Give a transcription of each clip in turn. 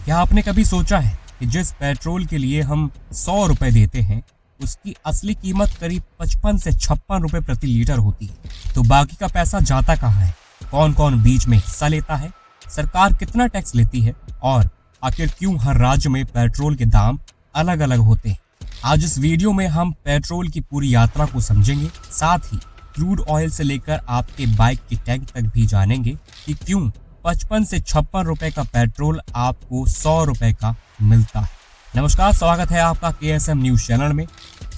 क्या आपने कभी सोचा है कि जिस पेट्रोल के लिए हम 100 रुपए देते हैं उसकी असली कीमत करीब 55 से 56 रुपए प्रति लीटर होती है? तो बाकी का पैसा जाता कहाँ है? कौन कौन बीच में हिस्सा लेता है? सरकार कितना टैक्स लेती है? और आखिर क्यों हर राज्य में पेट्रोल के दाम अलग अलग होते हैं? आज इस वीडियो में हम पेट्रोल की पूरी यात्रा को समझेंगे, साथ ही क्रूड ऑयल से लेकर आपके बाइक की टैंक तक भी जानेंगे कि क्यों 55 से 56 रुपए का पेट्रोल आपको 100 रुपए का मिलता है। नमस्कार, स्वागत है आपका KSM न्यूज चैनल में।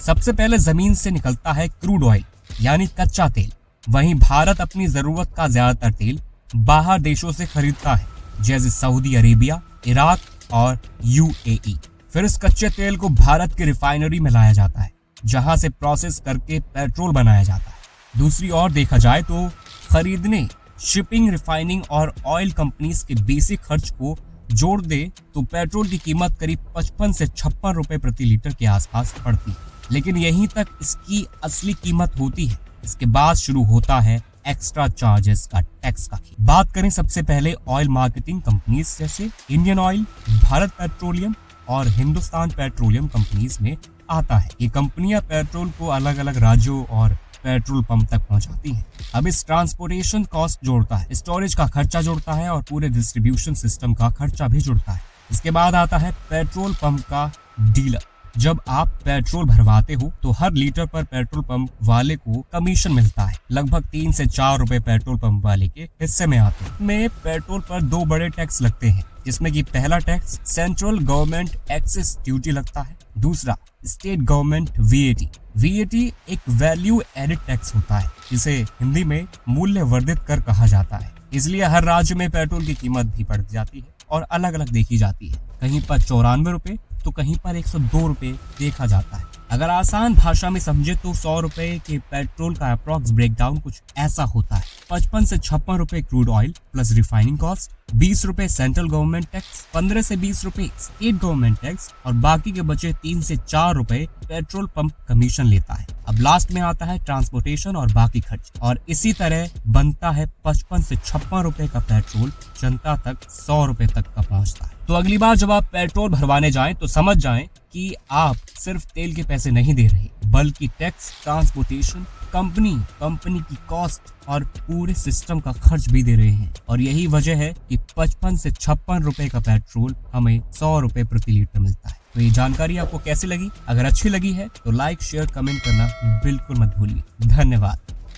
सबसे पहले जमीन से निकलता है क्रूड ऑयल यानी कच्चा तेल। वहीं भारत अपनी जरूरत का ज्यादातर तेल बाहर देशों से खरीदता है, जैसे सऊदी अरेबिया, इराक और UAE। फिर इस कच्चे तेल को भारत की रिफाइनरी में लाया जाता है, जहां से प्रोसेस करके पेट्रोल बनाया जाता है। दूसरी ओर देखा जाए तो खरीदने, शिपिंग, रिफाइनिंग और ऑयल कंपनीज के बेसिक खर्च को जोड़ दे तो पेट्रोल की कीमत करीब 55 से 56 रुपए प्रति लीटर के आसपास पड़ती है। लेकिन यहीं तक इसकी असली कीमत होती है। इसके बाद शुरू होता है एक्स्ट्रा चार्जेस का, टैक्स का। बात करें सबसे पहले ऑयल मार्केटिंग कंपनीज जैसे इंडियन ऑयल, भारत पेट्रोलियम और हिंदुस्तान पेट्रोलियम कंपनीज में आता है। ये कंपनियां पेट्रोल को अलग अलग राज्यों और पेट्रोल पंप तक पहुंचाती हैं। अब इस ट्रांसपोर्टेशन कॉस्ट जोड़ता है, स्टोरेज का खर्चा जोड़ता है और पूरे डिस्ट्रीब्यूशन सिस्टम का खर्चा भी जुड़ता है। इसके बाद आता है पेट्रोल पंप का डीलर। जब आप पेट्रोल भरवाते हो तो हर लीटर पर पेट्रोल पंप वाले को कमीशन मिलता है। लगभग 3 से 4 रुपए पेट्रोल पंप वाले के हिस्से में आते हैं। में पेट्रोल पर 2 बड़े टैक्स लगते हैं, जिसमें कि पहला tax central government excise duty लगता है, दूसरा स्टेट गवर्नमेंट VAT। VAT एक वैल्यू एडिड टैक्स होता है, जिसे हिंदी में मूल्य वर्धित कर कहा जाता है। इसलिए हर राज्य में पेट्रोल की कीमत भी बढ़ जाती है और अलग अलग देखी जाती है। कहीं पर 94 रुपए तो कहीं पर 102 रुपए देखा जाता है। अगर आसान भाषा में समझे तो 100 रुपए के पेट्रोल का अप्रॉक्स ब्रेकडाउन कुछ ऐसा होता है। 55 से 56 रुपए crude oil plus refining cost, 20 रुपए सेंट्रल गवर्नमेंट टैक्स, 15 से 20 रुपए स्टेट गवर्नमेंट टैक्स और बाकी के बचे 3 से 4 रुपए पेट्रोल पंप कमीशन लेता है। अब लास्ट में आता है ट्रांसपोर्टेशन और बाकी खर्च, और इसी तरह बनता है 55 से 56 रुपए का पेट्रोल जनता तक 100 रुपए तक का पहुंचता है। तो अगली बार जब आप पेट्रोल भरवाने जाएं तो समझ जाएं कि आप सिर्फ तेल के पैसे नहीं दे रहे, बल्कि टैक्स, ट्रांसपोर्टेशन, कंपनी की कॉस्ट और पूरे सिस्टम का खर्च भी दे रहे हैं। और यही वजह है कि 55 से 56 रुपए का पेट्रोल हमें 100 रुपए प्रति लीटर मिलता है। तो ये जानकारी आपको कैसी लगी? अगर अच्छी लगी है तो लाइक, शेयर, कमेंट करना बिल्कुल मत भूलिए। धन्यवाद।